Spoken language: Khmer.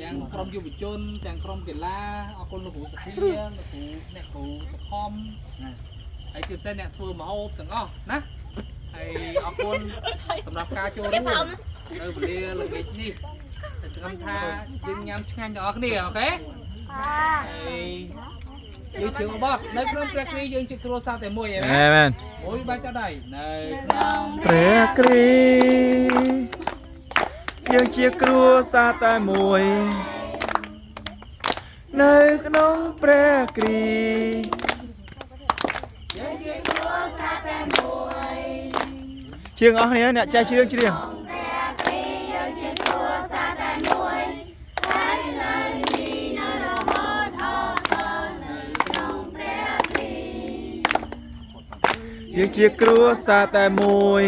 ទាំងក្រុមយុវជនទាំងក្រុមកីឡាអរគុណលោកគ្រូសុភាលោកគ្រូអ្នកគ្រូសខំហើយជាពិសេសអ្នកធ្វើម្ហូបទាំងអស់ណាហើយអរគុណសម្រាប់ការចូលរួមនៅវេលាល្ងាចនេះសង្ឃឹមថាយើងញ៉ាំឆ្ងាញ់ទាំងអស់គ្នាអូខេហើយយើងជឿបោះនៅក្នុងព្រះគ្រីយើងជាគ្រួសារតែមួយឯណាមែនមួយបាច់ចដៃនៅក្នុងព្រះគ្រីយើងជាគ្រួសារតែមួយនៅក្នុងព្រះគ្រីយើងជាគ្រួសារតែមួយជាងអស់គ្នាអ្នកចេះច្រៀងព្រះគ្រីយើងជាគ្រួសារតែមួយហើយនៅនេះនៅរហូតអស់ដល់នៅក្នុងព្រះគ្រីយើងជាគ្រួសារតែមួយ